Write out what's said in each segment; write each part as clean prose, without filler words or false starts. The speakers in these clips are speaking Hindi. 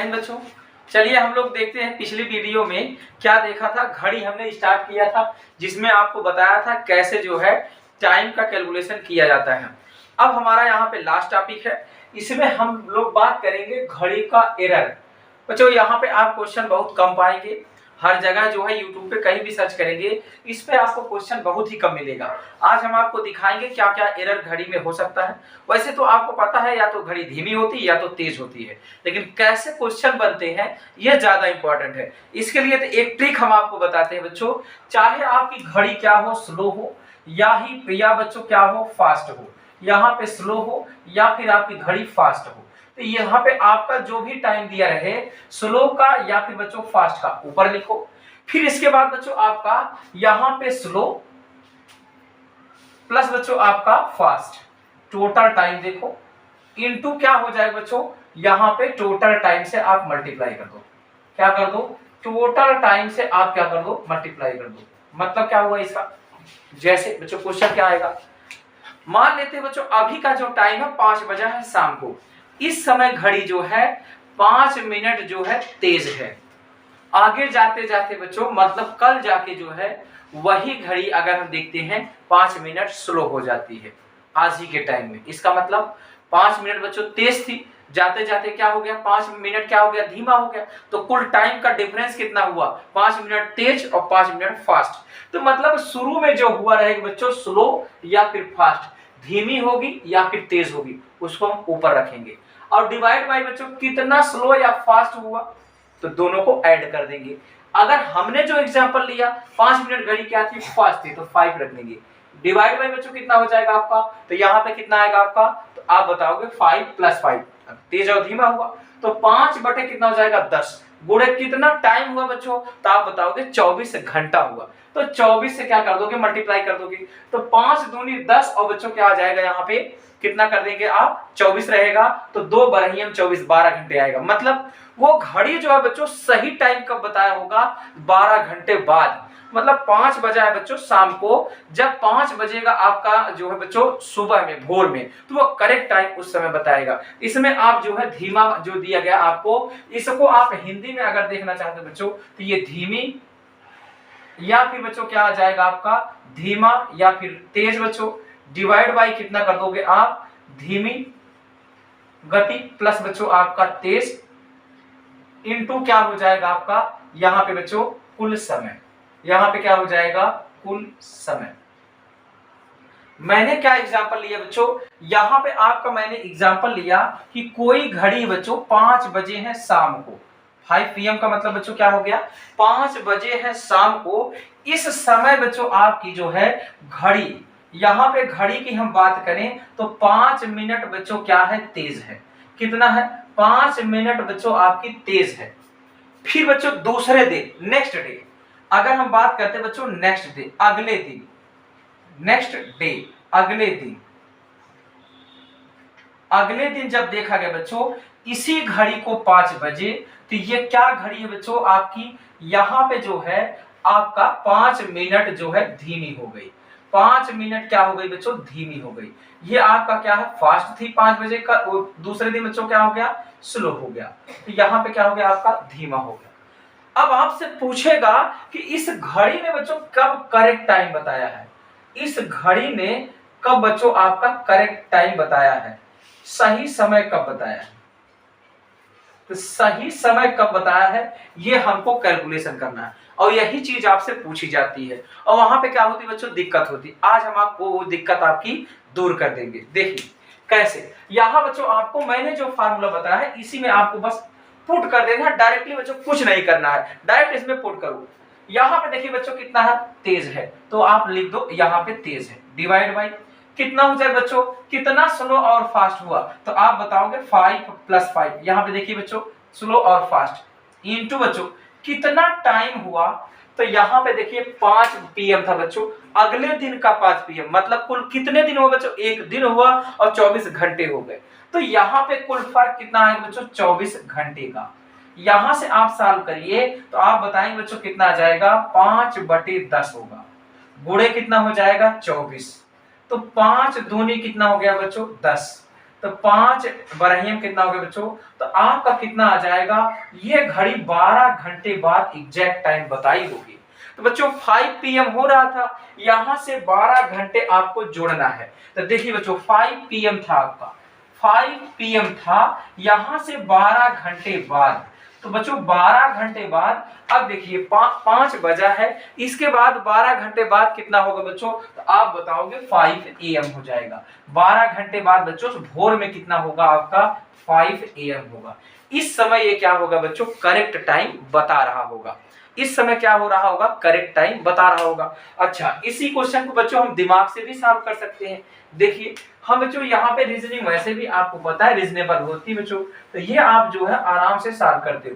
बच्चों, चलिए हम लोग देखते हैं पिछली वीडियो में क्या देखा था। घड़ी हमने स्टार्ट किया था जिसमें आपको बताया था कैसे जो है टाइम का कैलकुलेशन किया जाता है। अब हमारा यहाँ पे लास्ट टॉपिक है, इसमें हम लोग बात करेंगे घड़ी का एरर। बच्चों यहाँ पे आप क्वेश्चन बहुत कम पाएंगे, हर जगह जो है यूट्यूब पे कहीं भी सर्च करेंगे इस पे आपको क्वेश्चन बहुत ही कम मिलेगा। आज हम आपको दिखाएंगे क्या क्या एरर घड़ी में हो सकता है। वैसे तो आपको पता है या तो घड़ी धीमी होती है या तो तेज होती है, लेकिन कैसे क्वेश्चन बनते हैं ये ज्यादा इंपॉर्टेंट है। इसके लिए तो एक ट्रिक हम आपको बताते हैं बच्चों, चाहे आपकी घड़ी क्या हो, स्लो हो या बच्चों क्या हो, फास्ट हो, यहाँ पे स्लो हो या फिर आपकी घड़ी फास्ट हो, तो यहाँ पे आपका जो भी टाइम दिया रहे स्लो का या फिर बच्चों फास्ट का ऊपर लिखो। फिर इसके बाद बच्चों आपका यहाँ पे स्लो प्लस बच्चों आपका फास्ट, टोटल टाइम देखो इनटू क्या हो जाएगा बच्चों, यहाँ पे टोटल टाइम से आप मल्टीप्लाई कर दो। क्या कर दो, टोटल टाइम से आप क्या कर दो, मल्टीप्लाई कर दो। मतलब क्या हुआ इसका, जैसे बच्चों क्वेश्चन क्या आएगा, मान लेते हैं बच्चों अभी का जो टाइम है 5 बजा है शाम को, इस समय घड़ी जो है 5 मिनट जो है तेज है। आगे जाते जाते बच्चों मतलब कल जाके जो है वही घड़ी अगर हम देखते हैं 5 मिनट स्लो हो जाती है आज ही के टाइम में। इसका मतलब 5 मिनट बच्चों तेज थी, जाते जाते क्या हो गया, 5 मिनट क्या हो गया, धीमा हो गया। तो कुल टाइम का डिफरेंस कितना हुआ, 5 मिनट तेज और 5 मिनट फास्ट। तो मतलब शुरू में जो हुआ रहेगा बच्चों स्लो या फिर फास्ट, धीमी होगी या फिर तेज होगी, उसको हम ऊपर रखेंगे। और डिवाइड बाय बच्चों कितना स्लो या फास्ट हुआ तो दोनों को ऐड कर देंगे। अगर हमने जो एग्जांपल लिया 5 मिनट घड़ी क्या थी, फास्ट थी, तो 5 रख लेंगे। डिवाइड बाय बच्चों कितना हो जाएगा आपका, तो यहाँ पे कितना आएगा आपका, तो आप बताओगे 5 + 5, तेज और धीमा हुआ तो 5 बटे कितना हो जाएगा 10, गुणे कितना टाइम हुआ बच्चों, तो आप बताओगे 24 घंटा हुआ। तो 24 से क्या कर दोगे, मल्टीप्लाई कर दोगे, तो 5 दूनी 10 और बच्चों क्या आ जाएगा, यहाँ पे कितना कर देंगे आप, 24 रहेगा तो 2 बरहियम 24, 12 घंटे आएगा। मतलब वो घड़ी जो है बच्चों सही टाइम कब बताया होगा, 12 घंटे बाद। मतलब 5 बजा है बच्चों शाम को, जब 5 बजेगा आपका जो है बच्चों सुबह में, भोर में, तो वो करेक्ट टाइम उस समय बताएगा। इसमें आप जो है धीमा जो दिया गया आपको, इसको आप हिंदी में अगर देखना चाहते हो बच्चों तो ये धीमी या फिर बच्चों क्या आ जाएगा आपका, धीमा या फिर तेज। बच्चों डिवाइड बाय कितना कर दोगे आप, धीमी गति प्लस बच्चों आपका तेज इनटू क्या हो जाएगा आपका, यहाँ पे बच्चों कुल समय, यहाँ पे क्या हो जाएगा, कुल समय। मैंने क्या एग्जांपल लिया बच्चों, यहाँ पे आपका मैंने एग्जांपल लिया कि कोई घड़ी बच्चों 5 बजे है शाम को, 5 PM का मतलब बच्चों क्या हो गया, 5 बजे है शाम को। इस समय बच्चों आपकी जो है घड़ी, यहाँ पे घड़ी की हम बात करें तो 5 मिनट बच्चों क्या है, तेज है। कितना है, 5 मिनट बच्चों आपकी तेज है। फिर बच्चों दूसरे दिन, नेक्स्ट डे, अगर हम बात करते हैं बच्चों नेक्स्ट डे, अगले दिन, नेक्स्ट डे, अगले दिन, अगले दिन जब देखा गया बच्चों इसी घड़ी को 5 बजे, तो ये क्या घड़ी है बच्चों आपकी, यहाँ पे जो है आपका 5 मिनट जो है धीमी हो गई, 5 मिनट क्या हो गई बच्चों, धीमी हो गई। ये आपका क्या है, फास्ट थी 5 बजे का, दूसरे दिन बच्चों क्या हो गया, स्लो हो गया, तो यहाँ पे क्या हो गया आपका, धीमा हो गया। अब आपसे पूछेगा कि इस घड़ी ने बच्चों कब करेक्ट टाइम बताया है, इस घड़ी ने कब बच्चों आपका करेक्ट टाइम बताया है, सही समय कब बताया है। तो सही समय कब बताया है ये हमको कैलकुलेशन करना है, और यही चीज आपसे पूछी जाती है, और वहां पे क्या होती है बच्चों, दिक्कत होती। आज हम आपको वो दिक्कत आपकी दूर कर देंगे। देखिए कैसे, यहाँ बच्चों आपको मैंने जो फार्मूला बताया है इसी में आपको बस पुट कर देना है, डायरेक्टली बच्चों कुछ नहीं करना है, डायरेक्ट इसमें पुट करो। यहाँ पे देखिए बच्चों कितना है, तेज है, तो आप लिख दो यहाँ पे तेज है, डिवाइड बाई कितना हो जाए बच्चों, कितना स्लो और फास्ट हुआ, तो आप बताओगे 5 + 5। यहाँ पे देखिए बच्चों स्लो और फास्ट इनटू बच्चों कितना टाइम हुआ, तो यहाँ पे देखिए 5 PM था बच्चों, अगले दिन का 5 PM, मतलब कुल कितने दिन हुआ बच्चों, एक दिन हुआ और 24 घंटे हो गए। तो यहाँ पे कुल फर्क कितना है बच्चों, 24 घंटे का। यहां से आप सॉल्व करिए तो आप बताएंगे बच्चों कितना आ जाएगा, 5/10 होगा, गुणे कितना हो जाएगा 24, तो 5 दूनी कितना हो गया बच्चों 10, तो 5 बरहियम कितना हो गया बच्चों, तो आपका कितना आ जाएगा, ये घड़ी 12 घंटे बाद एग्जैक्ट टाइम बताई होगी। तो बच्चों 5 PM हो रहा था, यहां से 12 घंटे आपको जोड़ना है। तो देखिए बच्चों 5 PM था आपका, 5 PM था, यहां से 12 घंटे बाद, तो बच्चों 12 घंटे बाद, अब देखिए 5 बजा है, इसके बाद 12 घंटे बाद कितना होगा बच्चों, तो आप बताओगे 5 AM हो जाएगा। 12 घंटे बाद बच्चों भोर में कितना होगा आपका, 5 AM होगा। इस समय ये क्या होगा बच्चों, करेक्ट टाइम बता रहा होगा। इस समय क्या हो रहा होगा, करेक्ट टाइम बता रहा होगा। अच्छा, इसी क्वेश्चन को बच्चों हम दिमाग से भी सॉल्व कर सकते हैं। देखिए हम बच्चों यहाँ पे रीजनिंग वैसे भी आपको पता है रीजनेबल होती है बच्चों, तो ये आप जो है आराम से सॉल्व करते हो।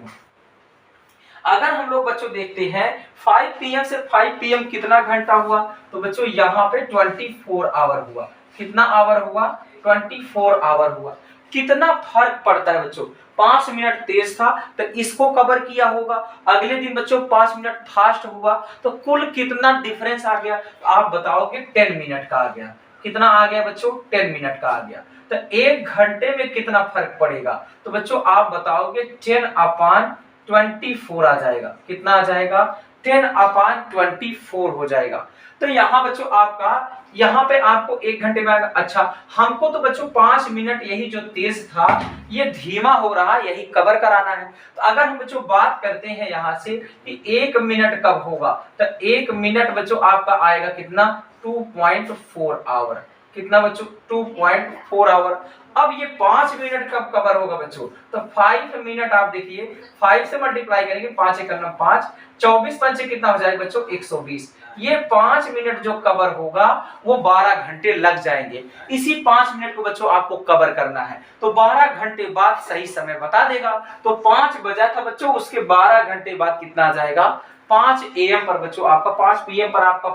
अगर हम लोग बच्चों देखते हैं 5 PM से 5 PM कितना घंटा हुआ, तो बच्चों यहाँ पे 24 आवर हुआ। कितना आवर हुआ, 24 आवर हुआ। कितना फर्क पड़ता है बच्चों, 5 मिनट तेज था तो इसको कवर किया होगा, अगले दिन बच्चों 5 मिनट फास्ट हुआ, तो कुल कितना डिफरेंस आ गया, आप बताओगे 10 मिनट का आ गया। कितना आ गया बच्चों, 10 मिनट का आ गया। तो 1 घंटे में कितना फर्क पड़ेगा, तो बच्चों आप बताओगे 10/24 आ जाएगा। कितना आ जाएगा, 10/24 हो जाएगा। तो यहाँ बच्चों आपका, यहाँ पे आपको 1 घंटे में आएगा। अच्छा, हमको तो बच्चों 5 मिनट यही जो तेज था ये धीमा हो रहा, यही कवर कराना है। तो अगर हम बच्चों बात करते हैं यहाँ से कि 1 मिनट कब होगा, तो 1 मिनट बच्चों आपका आएगा कितना, 2.4 आवर। कितना बच्चों, 2.4 आवर। अब ये 5 मिनट कब कवर होगा बच्चों, तो 5 मिनट आप देखिए 5 से मल्टीप्लाई करेंगे, 5 एकम 5, 24 पंचे कितना हो जाएगा बच्चों, 120। ये 5 मिनट जो कवर होगा वो 12 घंटे लग जाएंगे। इसी 5 मिनट को बच्चों आपको कवर करना है, तो 12 घंटे बाद सही समय बता देगा। तो 5 बजा था बच्चों, उसके 12 घंटे बाद कितना आ जाएगा, 5 AM पर बच्चों आपका, 5 PM पर आपका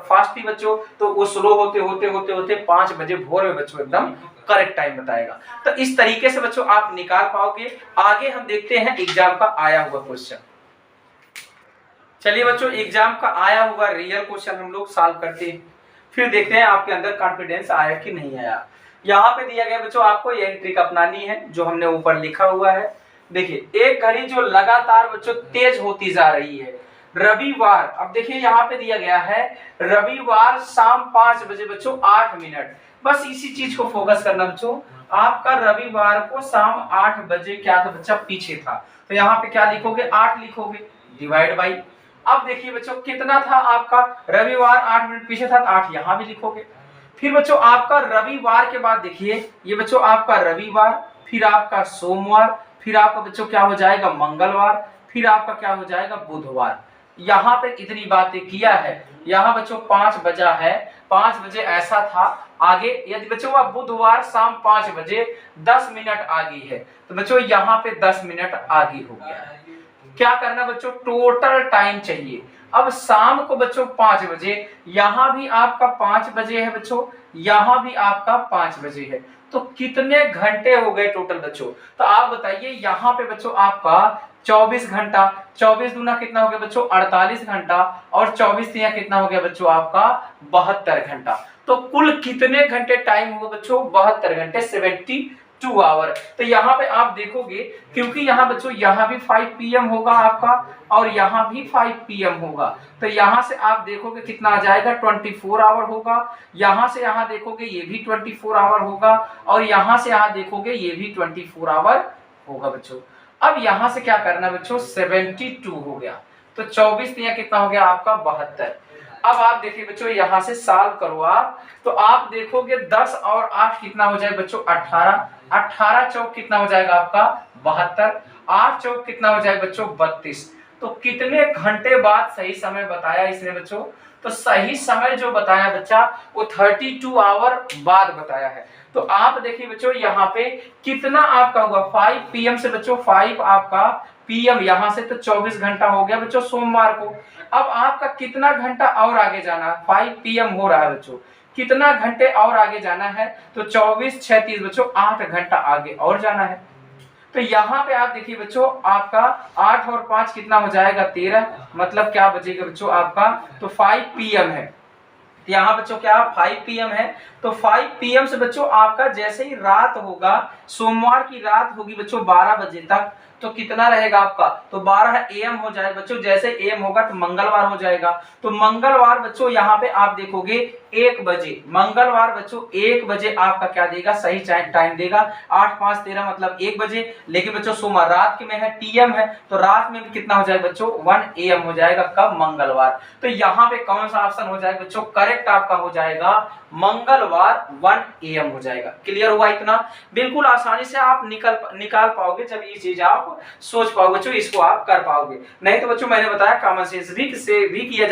फास्ट ही बच्चों, तो वो स्लो होते होते होते होते 5 बजे भोर में बच्चों एकदम करेक्ट टाइम बताएगा। तो इस तरीके से बच्चों आप निकाल पाओगे। आगे हम देखते हैं एग्जाम का आया हुआ क्वेश्चन। चलिए बच्चों, एग्जाम का आया हुआ रियल क्वेश्चन हम लोग सॉल्व करते हैं, फिर देखते हैं आपके अंदर कॉन्फिडेंस आया कि नहीं आया। यहाँ पे दिया गया बच्चों आपको यही ट्रिक अपनानी है जो हमने ऊपर लिखा हुआ है। देखिए एक घड़ी जो लगातार बच्चों तेज होती जा रही है, रविवार, अब देखिए यहाँ पे दिया गया है रविवार शाम 5 बजे बच्चों 8 मिनट, बस इसी चीज को फोकस करना बच्चों। आपका रविवार को शाम 8 बजे क्या था बच्चा, पीछे था, तो यहाँ पे क्या लिखोगे, 8 लिखोगे, डिवाइड बाई। अब देखिए बच्चों कितना था आपका, रविवार 8 मिनट पीछे था, 8 यहाँ भी लिखोगे। फिर बच्चों आपका रविवार के बाद देखिए ये बच्चों आपका रविवार, फिर आपका सोमवार, फिर आपका बच्चों क्या हो जाएगा मंगलवार, फिर आपका क्या हो जाएगा बुधवार। यहाँ पे इतनी बातें किया है। यहाँ बच्चों 5 बजा है, 5 बजे ऐसा था, आगे यदि बच्चों आप बुधवार शाम 5 बजे 10 मिनट आगे है, तो बच्चों यहाँ पे 10 मिनट आगे हो गया है। क्या करना बच्चों, टोटल टाइम चाहिए। अब शाम को बच्चों 5 बजे, यहाँ भी आपका 5 बजे है बच्चों, यहाँ भी आपका 5 बजे है, तो कितने घंटे हो गए टोटल बच्चों, तो आप बताइए। यहाँ पे बच्चों आपका 24 घंटा, 24 दूना कितना हो गया बच्चों 48 घंटा, और 24 तिया कितना हो गया बच्चों आपका 72 घंटा। तो कुल कितने घंटे टाइम हुआ बच्चों, 72 घंटे, 72 आवर। तो यहाँ पे आप देखोगे क्योंकि यहाँ बच्चों यहाँ भी 5 PM होगा आपका और यहाँ भी 5 PM होगा, तो यहाँ से आप देखोगे कितना आ जाएगा 24 आवर होगा। यहाँ से यहाँ देखोगे ये भी 24 आवर होगा, और यहाँ से यहाँ देखोगे ये भी 24 आवर होगा बच्चों। अब यहाँ से क्या करना बच्चों, 72 हो गया, तो 24 तिया कितना हो गया आपका 72। अब आप देखिए बच्चों यहाँ से सॉल्व करो आप, तो आप देखोगे 10 और 8 कितना हो जाएगा बच्चों 18, 18 चौक कितना हो जाएगा आपका 72, 8 चौक कितना हो जाएगा बच्चों 32। तो कितने घंटे बाद सही समय बताया इसने बच्चों, तो सही समय जो बताया बच्चा वो 32 आवर बाद बताया है। तो आप देखिए बच्चों यहाँ पे कितना आपका हुआ 5 PM से बच्चों 5 आपका PM, यहाँ से तो 24 घंटा हो गया बच्चों सोमवार को। अब आपका कितना घंटा और आगे जाना है, 5 PM हो रहा है बच्चों, कितना घंटे और आगे जाना है, तो 24 36 बच्चों 8 घंटा आगे और जाना है। तो यहाँ पे आप देखिए बच्चों आपका 8 और 5 कितना हो जाएगा 13, मतलब क्या बचेगा बच्चों आपका, तो 5 PM है, तो यहाँ बच्चों क्या 5 PM है, तो 5 PM से बच्चों आपका जैसे ही रात होगा, सोमवार की रात होगी बच्चों 12 बजे तक, तो कितना रहेगा आपका, तो 12 AM हो जाएगा बच्चों। जैसे AM होगा तो मंगलवार हो जाएगा, तो मंगलवार बच्चों यहाँ पे आप देखोगे 1 बजे, मंगलवार बच्चों 1 बजे आपका क्या देगा, सही टाइम देगा, 8 5 13 मतलब 1 बजे। लेकिन बच्चों सोमवार रात में है, PM है, तो रात में भी कितना हो जाएगा बच्चों, 1 AM हो जाएगा, कब, मंगलवार। तो यहाँ पे कौन सा ऑप्शन हो जाएगा बच्चों, करेक्ट आपका हो जाएगा मंगलवार 1 AM हो जाएगा। क्लियर हुआ इतना, बिल्कुल आसानी से आप निकाल पाओगे जब ये चीज आप सोच पाओगे बच्चों, इसको आप कर पाओगे। नहीं तो बच्चों मैंने बताया कॉमन सेंस भी किया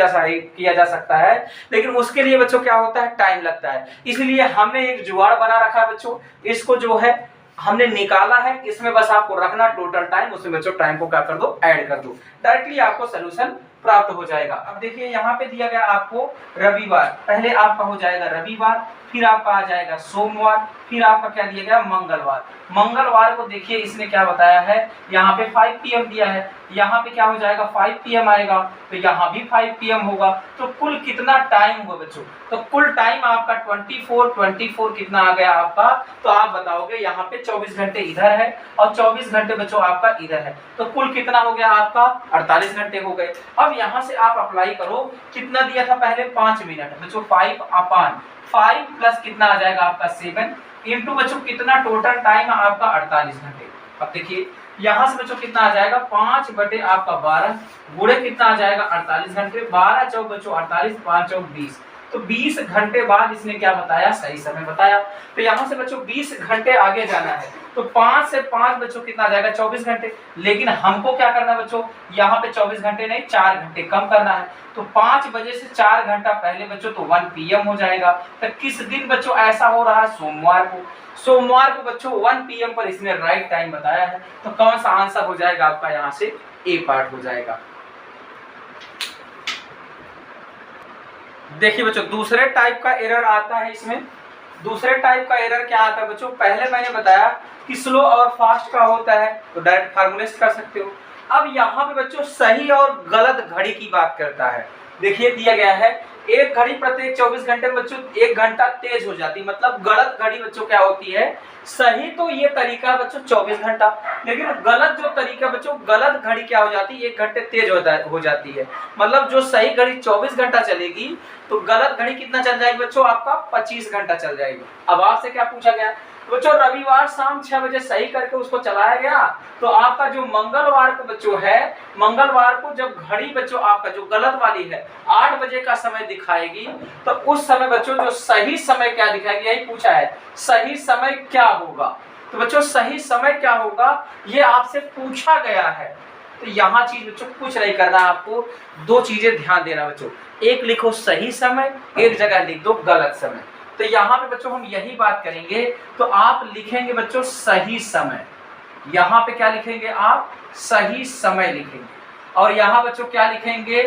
जा सकता है, लेकिन उसके लिए बच्चों क्या होता है, टाइम लगता है। इसलिए हमने एक जुगाड़ बना रखा है बच्चों, इसको जो है हमने निकाला है, इसमें बस आपको रखना टोटल टाइम, उसमें बच्चों टाइम को क्या कर दो, ऐड कर दो, डायरेक्टली आपको सोल्यूशन प्राप्त हो जाएगा। अब देखिए यहाँ पे दिया गया आपको रविवार, पहले आपका हो जाएगा रविवार, फिर आपका आ जाएगा सोमवार, फिर आपका क्या दिया गया, मंगलवार। मंगलवार को देखिए इसने क्या बताया है, यहाँ पे 5 PM दिया है, यहाँ पे क्या हो जाएगा 5 PM आएगा, तो यहाँ भी 5 PM होगा। तो कुल कितना टाइम हुआ बच्चों, तो कुल टाइम आपका 24 कितना आ गया आपका, तो आप बताओगे यहाँ पे 24 घंटे इधर है और 24 घंटे बच्चों आपका इधर है, तो कुल कितना हो गया आपका, 48 घंटे हो गए। अब यहाँ से आप अप्लाई करो, कितना दिया था पहले, 5 मिनट बच्चों, 5 प्लस कितना आ जाएगा आपका 7 इंटू बच्चों कितना टोटल टाइम आपका 48 घंटे। अब देखिए यहाँ से बच्चों कितना आ जाएगा, 5 बटे आपका 12 गुणे कितना आ जाएगा 48 घंटे, 12 चौक बच्चों 48, 5 चौक 20, तो 20 घंटे बाद इसने क्या बताया, सही समय बताया। तो यहाँ से बच्चों 20 घंटे आगे जाना है, तो 5 से 5 बच्चों कितना आ जाएगा, 24 घंटे। लेकिन हमको क्या करना है बच्चों, यहाँ पे 24 घंटे नहीं 4 घंटे कम करना है, तो 5 बजे से 4 घंटा पहले बच्चों तो 1 PM हो जाएगा। तो किस दिन बच्चों ऐसा हो रहा है, सोमवार को। सोमवार को बच्चों 1 PM पर इसने राइट टाइम बताया है, तो कौन सा आंसर हो जाएगा आपका, यहाँ से ए पार्ट हो जाएगा। देखिए बच्चों दूसरे टाइप का एरर आता है इसमें, दूसरे टाइप का एरर क्या आता है बच्चों, पहले मैंने बताया कि स्लो और फास्ट का होता है, तो डायरेक्ट फार्मूले से कर सकते हो। अब यहाँ पे बच्चों सही और गलत घड़ी की बात करता है। देखिए दिया गया है एक घड़ी प्रत्येक 24 घंटे में बच्चों 1 घंटा तेज हो जाती है, मतलब गलत घड़ी बच्चों क्या होती है, सही तो ये तरीका बच्चों 24 घंटा, लेकिन गलत जो तरीका बच्चों, गलत घड़ी क्या हो जाती है, 1 घंटे तेज हो जाती है। मतलब जो सही घड़ी 24 घंटा चलेगी, तो गलत घड़ी कितना चल जाएगी बच्चों, आपका 25 घंटा चल जाएगी। अब आपसे क्या पूछा गया बच्चों, रविवार शाम 6 बजे सही करके उसको चलाया गया, तो आपका जो मंगलवार को बच्चों है, मंगलवार को जब घड़ी बच्चों आपका जो गलत वाली है 8 बजे का समय दिखाएगी, तो उस समय बच्चों जो सही समय क्या दिखाएगी, यही पूछा है, सही समय क्या होगा। तो बच्चों सही समय क्या होगा ये आपसे पूछा गया है, तो यहाँ चीज बच्चों कुछ नहीं करना, आपको 2 चीजें ध्यान देना बच्चों, एक लिखो सही समय, एक जगह लिख दो गलत समय। तो यहाँ पे बच्चों हम यही बात करेंगे, तो आप लिखेंगे बच्चों सही समय, यहाँ पे क्या लिखेंगे आप, सही समय लिखेंगे, और यहाँ बच्चों क्या लिखेंगे,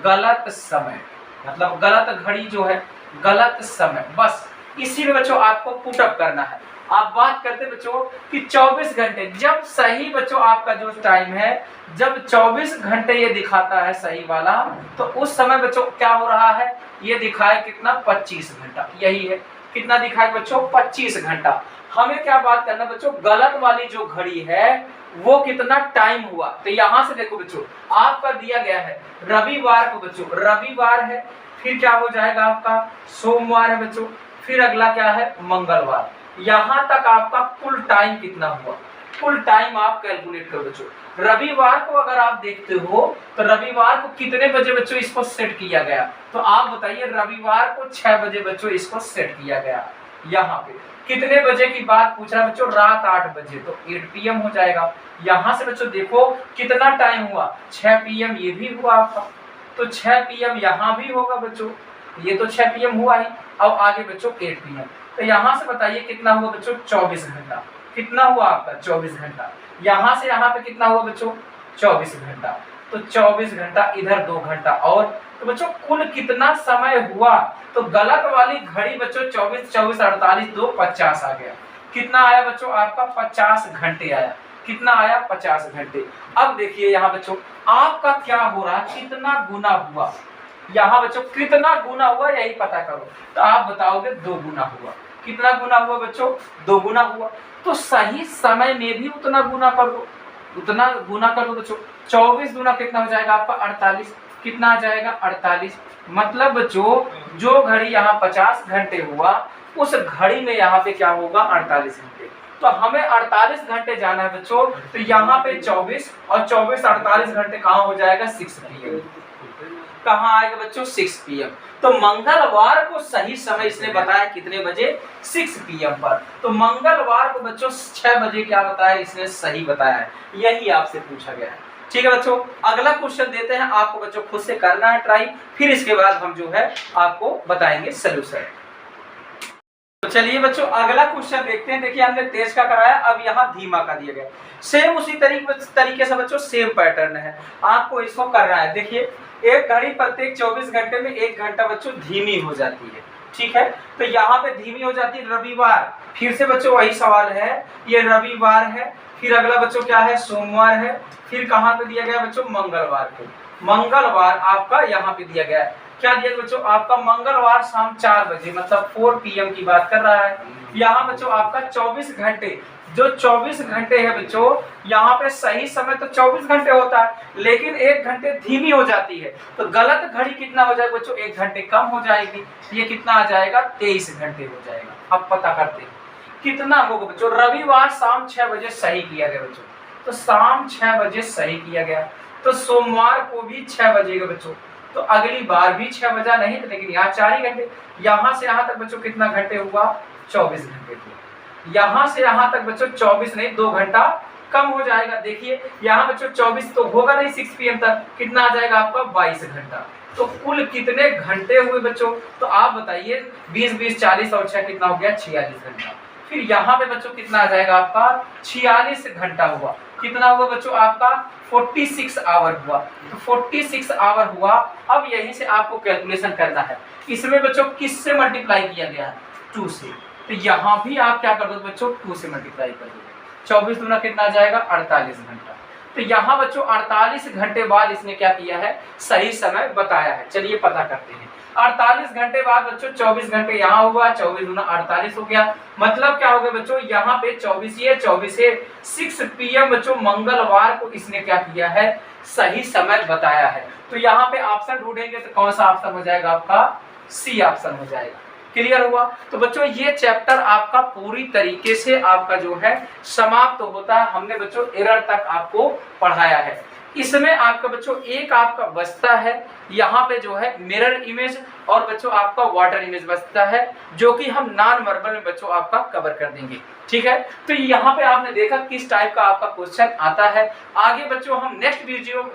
गलत समय, मतलब गलत घड़ी जो है, गलत समय, बस इसी में बच्चों आपको पुटअप करना है। आप बात करते बच्चों कि 24 घंटे, जब सही बच्चों आपका जो टाइम है, जब 24 घंटे ये दिखाता है सही वाला, तो उस समय बच्चों क्या हो रहा है, ये दिखाए कितना 25 घंटा, यही है, कितना दिखाए बच्चों 25 घंटा। हमें क्या बात करना बच्चों, गलत वाली जो घड़ी है वो कितना टाइम हुआ। तो यहाँ से देखो बच्चों आपका दिया गया है रविवार को बच्चों, रविवार है, फिर क्या हो जाएगा आपका सोमवार है बच्चों, फिर अगला क्या है मंगलवार, यहाँ तक आपका कुल टाइम कितना हुआ, कुल टाइम आप कैलकुलेट करो बच्चों। रविवार को अगर आप देखते हो तो रविवार को कितने बजे बच्चों इसको सेट किया गया, तो आप बताइए रविवार को 6 बजे बच्चों इसको सेट किया गया। यहाँ पे कितने बजे की बात पूछ रहा है बच्चों, रात 8 बजे, तो 8 PM हो जाएगा। यहाँ से बच्चों देखो कितना टाइम हुआ, 6 PM ये भी हुआ आपका, तो 6 PM यहाँ भी होगा बच्चों, ये तो 6 PM हुआ ही। अब आगे बच्चों 8 PM, तो यहाँ से बताइए कितना हुआ बच्चों 24 घंटा, कितना हुआ आपका 24 घंटा, यहाँ से यहाँ पे कितना हुआ बच्चों 24 घंटा, तो 24 घंटा इधर 2 घंटा और, तो बच्चों कुल कितना समय हुआ, तो गलत वाली घड़ी बच्चों 24 24 48 2 50 आ गया, कितना आया बच्चों आपका 50 घंटे आया, कितना आया 50 घंटे। अब देखिए यहाँ बच्चों आपका क्या हो रहा है, कितना गुना हुआ, यहाँ बच्चों कितना गुना हुआ यही पता करो, तो आप बताओगे 2 गुना हुआ। कितना गुना हुआ बच्चों? 2 गुना हुआ। तो सही समय में भी उतना गुना कर दो, उतना गुना कर दो बच्चों। 24 गुना कितना हो जाएगा आपका? 48। कितना आ जाएगा? 48। मतलब बच्चों जो घड़ी यहाँ 50 घंटे हुआ, उस घड़ी में यहाँ पे क्या होगा? 48 घंटे। तो हमें 48 घंटे जाना है बच्चों, तो यहाँ पे 24 और 24 48 घंटे कहाँ हो जाएगा? 6 PM। कहाँ आएगा बच्चों? 6 PM। तो मंगलवार को सही समय इसने बताया कितने बजे? 6 PM पर। तो मंगलवार को बच्चों 6 बजे क्या बताया इसने? सही बताया है। यही आपसे पूछा गया है। ठीक है बच्चों, अगला क्वेश्चन देते हैं आपको बच्चों, खुद से करना है ट्राई, फिर इसके बाद हम जो है आपको बताएंगे सलूशन। तो चलिए बच्चों अगला क्वेश्चन देखते हैं। देखिए हमने तेज का कराया, अब यहाँ धीमा का दिया गया। सेम उसी तरीके से बच्चों सेम पैटर्न है, आपको इसको करना है। देखिए एक घड़ी प्रत्येक 24 घंटे में 1 घंटा बच्चों धीमी हो जाती है। ठीक है, तो यहाँ पे धीमी हो जाती है रविवार। फिर से बच्चों वही सवाल है, ये रविवार है, फिर अगला बच्चों क्या है? सोमवार है, फिर कहाँ पे दिया गया बच्चों? मंगलवार को। मंगलवार आपका यहाँ पे दिया गया है, क्या दिया बच्चों? आपका मंगलवार शाम 4 बजे, मतलब 4 PM की बात कर रहा है। यहाँ बच्चों आपका 24 घंटे, जो 24 घंटे है बच्चों, यहाँ पे सही समय तो 24 घंटे होता है, लेकिन 1 घंटे धीमी हो जाती है, तो गलत घड़ी कितना हो जाएगा बच्चों? 1 घंटे कम हो जाएगी। ये कितना आ जाएगा? 23 घंटे हो जाएगा। अब पता करते हैं कितना होगा बच्चों। रविवार शाम 6 बजे सही किया गया बच्चों, तो शाम 6 बजे सही किया गया। तो सोमवार को भी 6 बजेगा बच्चों, तो अगली बार भी 6 बजा नहीं, लेकिन यहाँ 4 ही घंटे। यहाँ से यहाँ तक बच्चों कितना घंटे हुआ? 24 घंटे हुआ। यहाँ से यहाँ तक बच्चों 24 नहीं, 2 घंटा कम हो जाएगा। देखिए यहाँ बच्चों 24 तो होगा नहीं 6 PM तक, कितना आ जाएगा आपका? 22 घंटा। तो कुल कितने घंटे हुए बच्चों? तो आप बताइए, 20 40 और 6 कितना हो गया? 46 घंटा। फिर यहाँ पे बच्चों कितना आ जाएगा आपका? 46 घंटा हुआ। कितना हुआ बच्चों आपका? 46 आवर हुआ। तो 46 आवर हुआ। अब यहीं से आपको कैलकुलेशन करना है, इसमें बच्चों किससे मल्टीप्लाई किया गया है? 2 से। तो यहाँ भी आप क्या कर दो बच्चों? 2 से मल्टीप्लाई कर दो। 24 दूना कितना आ जाएगा? 48 घंटा। तो यहाँ बच्चों 48 घंटे बाद इसने क्या किया है? सही समय बताया है। चलिए पता करते हैं। 48 घंटे बाद बच्चों 24 घंटे यहाँ हुआ, 24 दूना 48 हो गया। मतलब क्या हो गया बच्चों? यहाँ पे 24 है 6 PM बच्चों मंगलवार को इसने क्या किया है? सही समय बताया है। तो यहाँ पे ऑप्शन ढूंढेंगे तो कौन सा ऑप्शन हो जाएगा आपका? सी ऑप्शन हो जाएगा। क्लियर हुआ? तो बच्चों ये चैप्टर आपका पूरी तरीके से आपका जो है समाप्त तो होता है। हमने बच्चों एरर तक आपको पढ़ाया है। इसमें आपका बच्चों एक आपका बचता है यहाँ पे जो है मिरर इमेज, और बच्चों आपका वाटर इमेज बचता है, जो कि हम नॉन वर्बल में बच्चों आपका कवर कर देंगे। ठीक है, तो यहाँ पे आपने देखा किस टाइप का आपका क्वेश्चन आता है। आगे बच्चों हम नेक्स्ट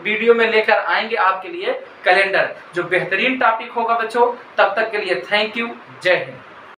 वीडियो में लेकर आएंगे आपके लिए कैलेंडर, जो बेहतरीन टॉपिक होगा बच्चों। तब तक के लिए थैंक यू, जय हिंद।